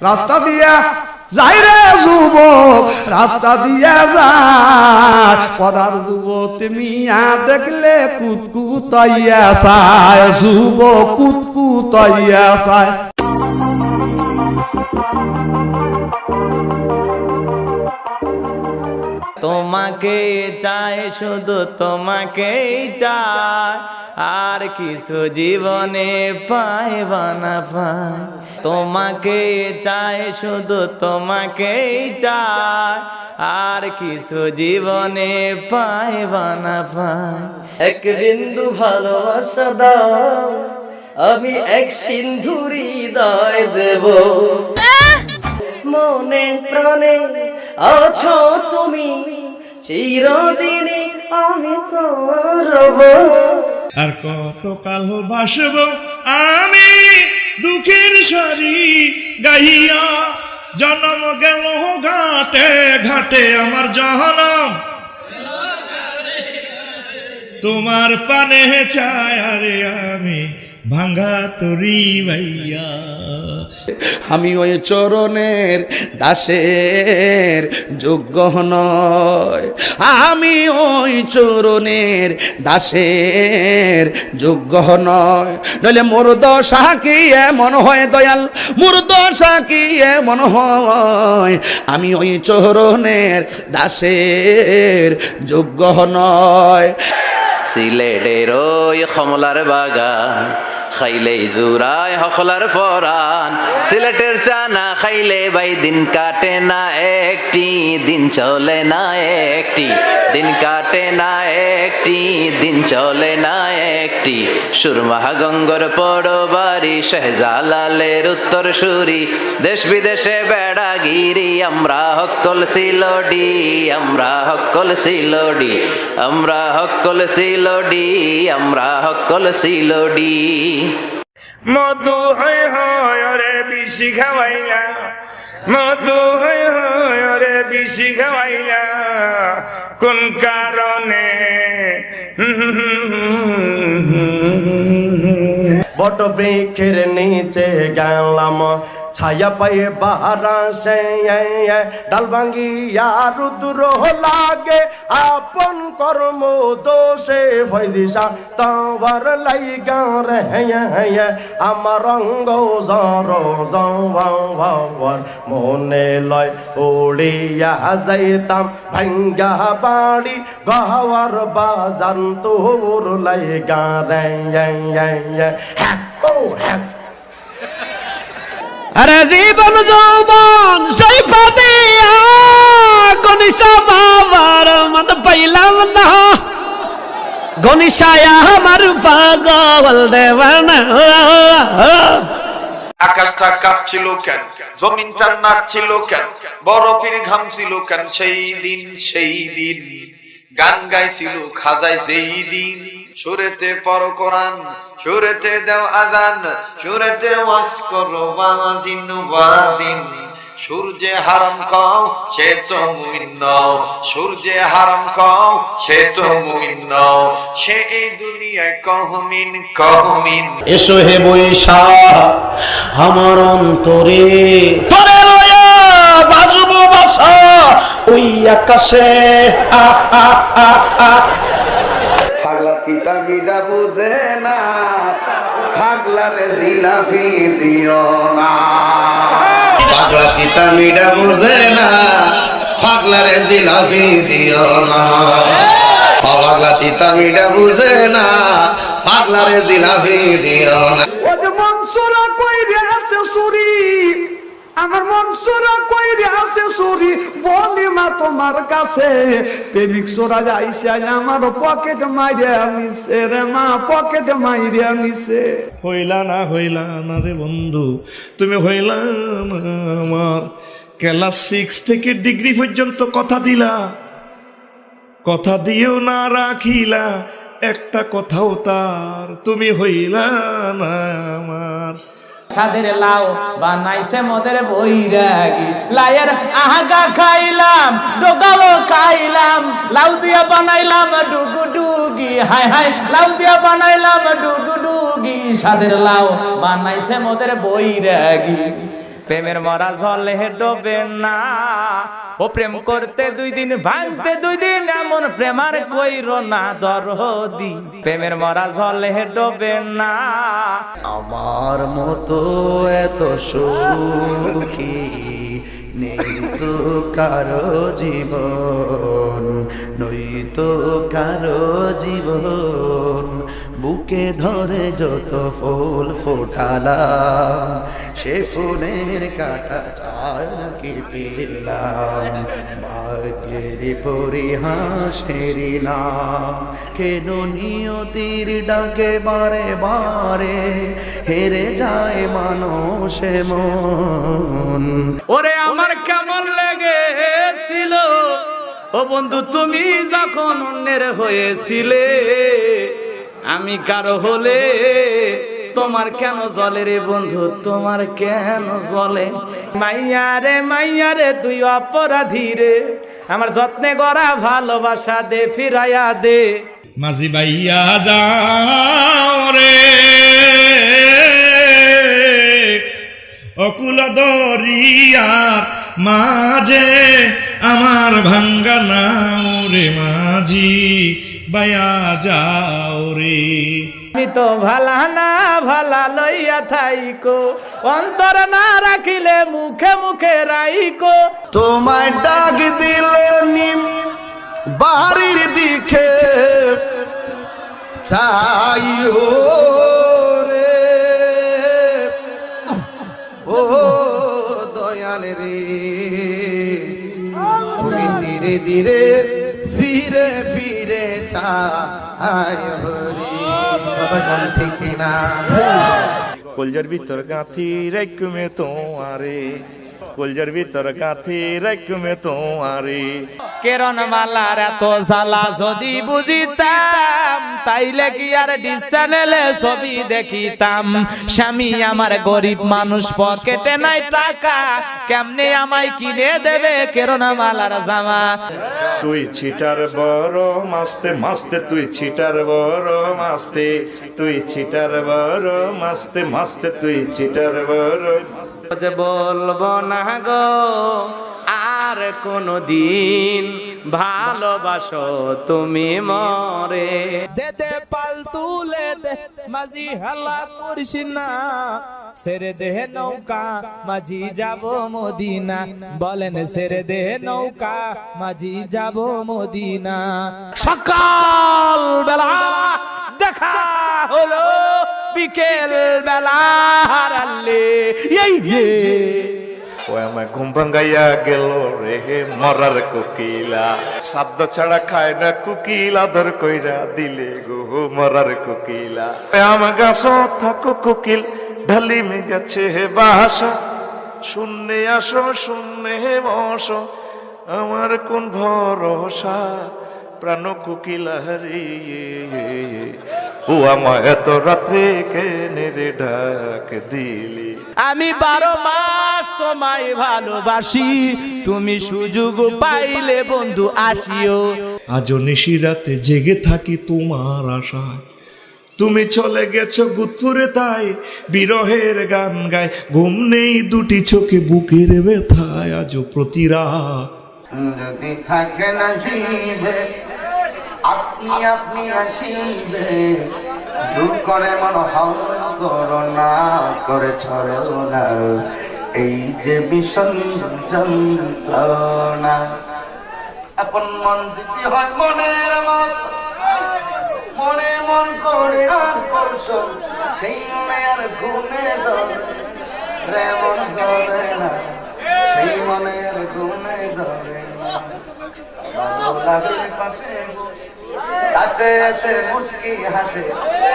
রাস্তা দিয়া যাই রে যুবক, রাস্তা দিয়া যায় পদার যুবক মিয়া দেখলে কুতকুতাইয়া চায়, যুবক কুতকুতাইয়া চায়। তোমাকে চায়, শুধু তোমাকেই চায়, আর কিছু জীবনে পাইবা না পায়। তোমাকে চায়, শুধু তোমাকেই চায়, আর কিছু জীবনে পাইবা না পায়। এক বিন্দু ভালোবাসা দাও, আমি এক সিন্ধু হৃদয় দেব। মনে প্রাণে আছো তুমি, চিরদিনে আমি তোমার রব। আর কতকাল বাসব আমি দুঃখের সারি গাইয়া, জন্ম গেল ঘাটে ঘাটে আমার জনম, তোমার পানে চায় আরে আমি ভাঙ্গা তরি ভাইয়া। আমি ওই চরণের দাসের যোগ্য নয়, আমি ওই চরণের দাসের যোগ্য নয়। নইলে মোর দশা কি এমন হয় দয়াল, মোর দশা কি এমন হয়, আমি ওই চরণের দাসের যোগ্য নয়। সিলেটের ওই কমলার বাগান খাইলেই জুরায় হকলার পরাণ। সিলেটের চানা খাইলে ভাই দিন কাটে না একটি, দিন চলে না একটি, দিন কাটে না একটি, দিন চলে না একটি। সুরমা গঙ্গর পড়বাড়ি শেহজালালের উত্তর সুরি, দেশ বিদেশে বেড়াগিরি আমরা হকল সিলোডি, আমরা হকল সিলোডি, আমরা হকল সিলোডি, আমরা হকল সিলোডি। মধু হয় হয় রে বেশি খাওয়াইলা, মধু হয় হয় রে বেশি খাওয়াইলা, কোন কারণে? বট বৃক্ষের নিচে গেলাম ছায়া পায়ে বারাসে, ডাল ভাঙ্গিয়া রুদ্র লাগে আপন কর্ম দোষে, ফয়জিসা তোমার লাইগা রে আমার অঙ্গ জর জর মনে লয় উড়িয়া যাইতাম ভাঙ্গা বাড়ি গাওয়ার বাজান তোর লাইগা রে আরে জীবন যৌবন সেই পাতিয়া গনিশা বাবার মন পাইলাম না, গনিশায়া আমার পাগল দেওয়ানা। আকাশটা কাঁপছিল কেন, জমিনটা নাচছিল কেন, বরফের ঘাম ছিল কেন, সেই দিন সেই দিন গান গাইছিল খাজায় যেই দিন। সুরেতে পড়ো কোরআন, সুরেতে দাও আজান, সুরেতে ওয়াজ করো ওয়াজিন ওয়াজিন। সূর্যে হারাম কও সে তো মুমিন নও, সূর্যে হারাম কও সে তো মুমিন নও, সে এই দুনিয়ায় কহমিন কহমিন। এসো হে বৈশা আমার অন্তরে, তোরে লয়া বাজবো বাসা ওই আকাশে। পাগলা পিতা মিটা বুঝে না, পাগলারে জিলাপি দিও না। পাগলা তিতা মিঠা বুঝে না, পাগলারে জিলাপি দিও না। পাগলা তিতা মিঠা বুঝে না, পাগলারে জিলাপি দিও না। ও যে মনসুরা কইরে আছে চুরি, আমার মনসুরা কইরে আছে চুরি, বলি মা তোমার কাছে প্রেমিক সোরা যাইছে আমার পকেট মাইরিয়া নিছে রে মা, পকেট মাইরিয়া নিছে। হইলা না রে বন্ধু, তুমি হইলা না আমার। ক্লাস 6 থেকে ডিগ্রি পর্যন্ত কথা দিলা, কথা দিয়েও না রাখিলা একটা কথাও তার, তুমি হইলা না আমার। সাদের লাউ বানাইছে মদের বৈরাগী, লাইয়ের আহাগা খাইলাম, ডোগাও খাইলাম, লাউ দিয়া বানাইলাম ডুগুডুগি, হায় হায় লাউ দিয়া বানাইলাম ডুগুডুগি। সাদের লাউ বানাইছে মদের বৈরাগী, প্রেমের মরা জলে ডোবে না। ও প্রেম করতে 2 দিন ভাঙতে 2 দিন, এমন প্রেমার কইরো না দরদি, প্রেমের মরা জলে ডোবে না। আমার মতো এত সুখী নেই তো কারো জীবন, নই তো কারো জীবন। বুকে ধরে যত ফুল ফোটালাম, সে ফুলের কাটা ছাড়া কি পেলাম। ভাগ্যের পরিহাসেরই নাম, কেন নিয়তির ডাকে বারে বারে হেরে যায় মানুষ মন। ওরে আমার কেমন লেগেছিল ও বন্ধু তুমি যখন অন্যের হয়েছিলে, আমি কারো হলে তোমার কেন জলে রে বন্ধু, তোমার কেন জলে? মাইয়া রে তুই অপরাধী রে, আমার যত্নে গড়া ভালোবাসা দে ফিরাইয়া দে। মাঝি বাইয়া যাও রে অকুল দরিয়ার মাঝে, আমার ভাঙ্গা নাও রে মাঝি বাইয়া যাও রে। আমি তো ভালা না ভালা লইয়া থাইকো, অন্তর না রাখিলে মুখে মুখে রাইকো। তোমায় ডাক দিলে নিম বাড়ির দিকে চাইও রে, ও দয়াল রে, তুমি ধীরে ধীরে ফিরে ফিরে চাইও রে। কথা কোন ঠিক না? কলজার ভিতর গাঁথি রাইকুমে তোমারে, কলজার ভিতর গাঁথি রাইকুমে তোমারে। কেরন মালার এত জ্বালা যদি বুঝিতাম, তাইলে কি আর ডিস চ্যানেলে ছবি দেখিতাম। স্বামী আমার গরিব মানুষ, পকেটে নাই টাকা, কেমনে আমায় কিনে দেবে কেরন মালার জামা? তুই ছিটার বড় মাস্তে মাস্তে, তুই ছিটার বড় মাস্তে, তুই ছিটার বড় মাস্তে মাস্তে, তুই ছিটার বড়। যে বলবো না গো আর কোনো দিন, ভালোবাসো তুমি মরে। দে দে পাল তুলে দে মাঝি, হালা করিস না, ছেড়ে দে নৌকা মাঝি যাব মদিনা। বলেন ছেড়ে দে নৌকা মাঝি যাব মদিনা। সকাল বেলা দেখা হলো, বিকেল বেলা হারালে। ও আমার ঘুম ভাঙ্গাইয়া গেল রে মরার কোকিলা, শব্দ ছাড়া খায় না কোকিল, আদর কইরা দিলে গো মরার কোকিলা। আমার গাছ থাকো কোকিল, ঢালি মে গেছে বাসা, শূন্যে আসো শূন্যে বসো, আমার কোন ভরসা প্রাণ কোকিলা রে। ও আমায় এত রাত্রে কেনে রে ডাক দিলি? আমি 12 মাস তোমায় ভালোবাসি, তুমি সুযোগ পাইলে বন্ধু আসিও। আজও নিশিরাতে জেগে থাকি তোমার আশায়, তুমি চলে গেছো গুদপুরে তাই বিরহের গান গায়। ঘুম নেই 2টি চোখে বুকের ব্যথায়, আজও প্রতি রাত। যদি থাকে না জীবে আপনি আপনি আসিবে, দূর করে মন হও করোনা করে ছড়ো না, এই যে ভীষণ যন্ত্রণা। আপন মন যদি হয় মনের মত, মনে মন করে আর করছো, সেই মনে আর ঘুমে ধরে রে, মন ধরে না, সেই মনে আর ঘুমে ধরে না। ভালো লাগে পাশে কাছে এসে মুস্কি হাসে,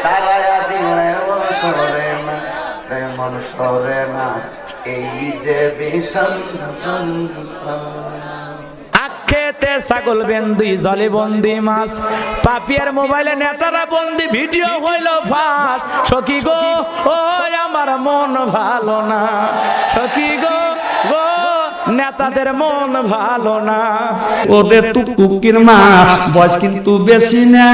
তারায়া দিলে মন সরে না রে, মন সরে না, এই যে ভীষণ যন্ত্রণা। খেতে ছাগল বেন্দি জলে বন্দি মাছ, পাপিয়ার মোবাইলে নেতারা বন্দি ভিডিও হইল ফাঁস। সখী গো ও আমার মন ভালো না, সখী গো গো নেতাদের মন ভালো না। ওদের টুকটুকির মা বয়স কিন্তু বেশি না,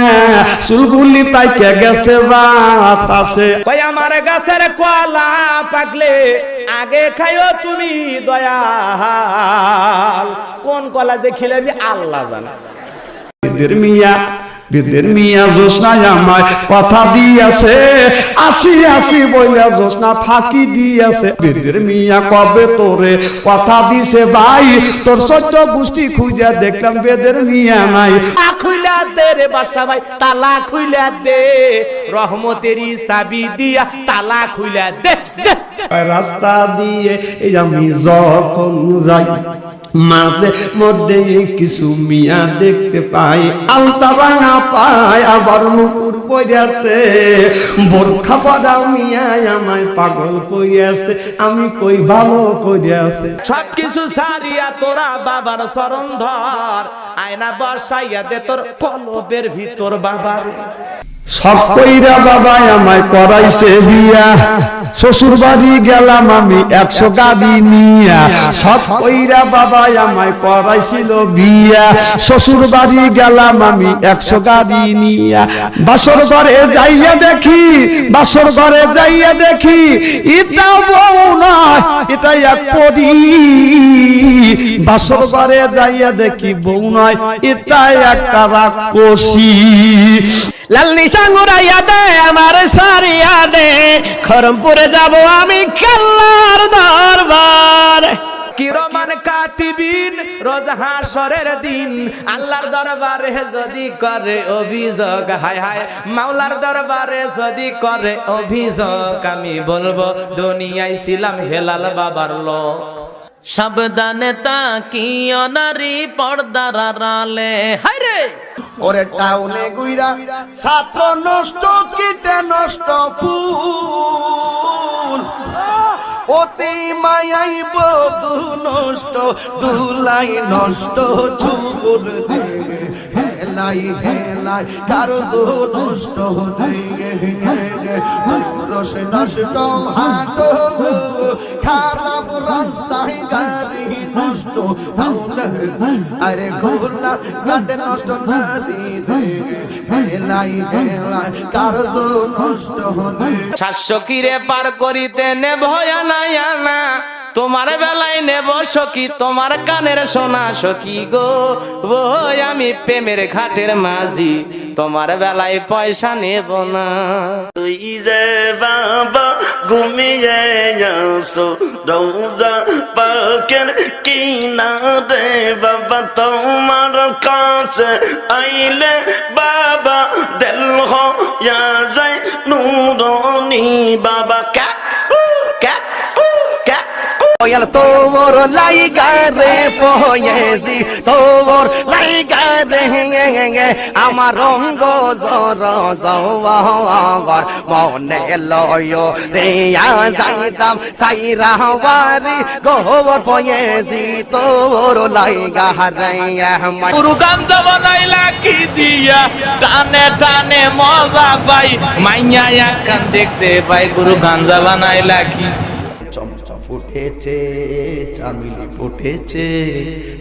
চুলগুলি পাইকে গেছে বাতাসে। কই আমার গাছের কলা পাকলে আগে খাইও তুমি দয়াল, কোন কলা যে খিলাবি আল্লাহ জানে। বিদের মিয়া জোসনায় আমায় কথা দিয়েছে, আসি আসি বইলা জোসনা ফাঁকি দিয়েছে। বিদের মিয়া কবে তোরে কথা দিছে ভাই, তোর সত্য গোষ্ঠী খুঁজে দেখলাম বেদের মিয়া নাই। খুইলা দে রে বাদশা ভাই, তালা খুইলা দে, রহমতেরই চাবি দিয়া তালা খুইলা দে। রাস্তা দিয়ে এই আমি যখন যাই, মাঝে মধ্যে কিছু মিয়া দেখতে পাই, আলতা ভাঙা পায় আবার মুকুর পড়িয়াছে, বোরখা পরা মিয়া আমায় পাগল করিয়াছে, আমি কই ভালো করিয়াছে। সবকিছু সারিয়া তোরা বাবার চরণ ধর, আয়না বসাইয়া দে তোর কলবের ভিতর বাবার। সব কইরা বাবা আমায় করাইছে বিয়া, শ্বশুর বাড়ি গেলাম আমি 100 গাড়ি নিয়া। সব কইরা বাবা আমায় করাইছিল বিয়া, শ্বশুর বাড়ি গেলাম আমি 100 গাড়ি নিয়া। বাসর ঘরে যাইয়া দেখি, বাসর ঘরে যাইয়া দেখি, এটা বউ নয় এটা এক পরী। বাসর ঘরে যাইয়া দেখি বউ নয় এটা একটা রাক্ষসী। লাল্লি সাঙ্গুরাইয়া দে আমার সারিয়া দে, খরমপুরে যাব আমি কাল্লার দরবার। কিরমান কাতিবিন রোজ হাসরের দিন, আল্লাহর দরবারে যদি করে অভিযোগ, হায় হায় মাওলার দরবারে যদি করে অভিযোগ, আমি বলবো দুনিয়ায় ছিলাম হেলাল বাবার লোক। সাবধানে তাকিও নারী পর্দার আড়ালে, হায় রে ওরে টাউনে গুইরা ছাত্র নষ্ট, কিতে নষ্ট ফুল, অতি মায়াই বধু নষ্ট, দুলাই নষ্ট চুল দে, হেলাই হেলাই কারো নষ্ট দে, রস নষ্ট হাঁটো, খারাপ রাস্তায় গাড়ি নষ্ট, আরে গোলা গাড়ি নষ্ট নারী রে, হেলাই হেলাই কারো নষ্ট দে। 700 কিরে পার করিতে নে ভয়া নাই আনা, তোমার বেলায় নেব সখী তোমার কানের সোনা সখী গো, ওই আমি প্রেমের ঘাটের মাঝি, তোমার বেলায় পয়সা নেব না। তুই যে বাবা ঘুমিয়ে আসো রোজা পাকের কিনারে, বাবা তোমার কাছে আইলে বাবা দিল হইয়া যায় নুরানি, বাবা ক্যা ক্যা ক্যা তোর লাইগা রে পয়েছি, তোর লাইগা রে আমার রঙ্গ জর জওয়ার, মনে লয় রে যাইতাম সাইরা বাড়ি গোবর পয়েছি, তোর লাইগা রে গুরু গাঞ্জা বানাইলা কি দিয়া, টানে টানে মজা পাই, মাইয়া একখান দেখতে পাই, গুরু গাঞ্জা বানাইলা কি। চমচম ফুটেছে চামিলি ফুটেছে,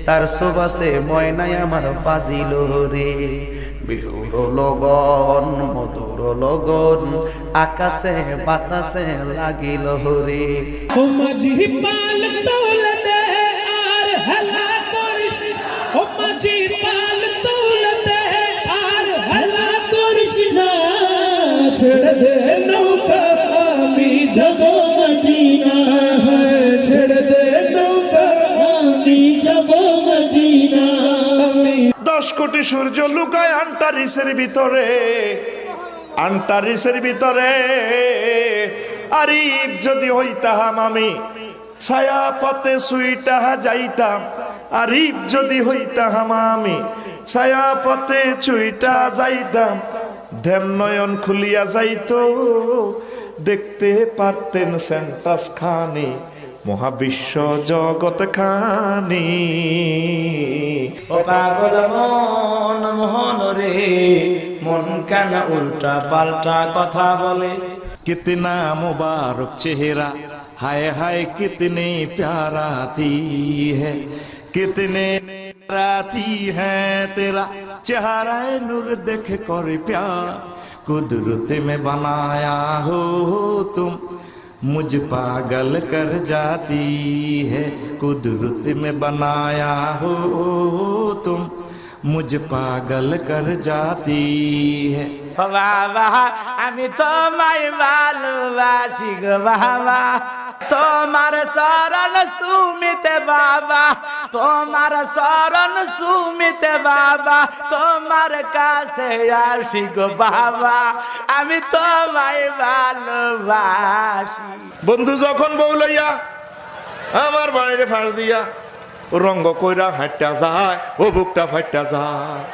তার সোবাসে ময়নাই আমার বাজিল রে, বিহুর লগন মধুর লগন, আকাশে বাতাসে লাগিল রে। ও মাঝি পাল তোলে দে আর হেলা করিস, ও মাঝি পাল তোলে দে আর হেলা করিস না, ছেড়ে দে নৌকা আমি যাব মদিনা, ছেড়ে দে নৌকা আমি যাব মদিনা। 10 কোটি সূর্য লুকায় আন্টারিসের ভিতরে, আন্টারিসের ভিতরে। আরিফ যদি হইতাম আমি ছায়া পথে সুইটা যাইতাম, আরিফ যদি হইতাম আমি ছায়া পথে চুইটা যাইতাম, ধ্যান নয়ন খুলিয়া যাইতো, দেখতে পারতেন সেন্টাস খানি, মহাবিশ্ব জগৎ খানি। ও পাগল মন মোহন রে, মন কেন উল্টা পাল্টা কথা বলে। কিতনা মুবারক চেহারা हाय हाय कितने प्याराती है, कितने राती है तेरा चेहरा नूर देख कर प्यार, कुदरत में बनाया हो तुम, मुझ पागल कर जाती है, कुदरत में बनाया हो तुम, मुझ पागल कर जाती है। বাবা আমি তোমায় ভালোবাসি গো বাবা, তোমার শরণ সুমিতে বাবা, তোমার শরণ সুমিতে বাবা, তোমার কাছে আসি গো বাবা, আমি তোমায় ভালোবাসি। বন্ধু যখন বউ লইয়া আমার বাড়িতে ফাঁস দিয়া রঙ্গ কইরা হাঁটটা যায়, ও বুকটা ফাটটা যায়।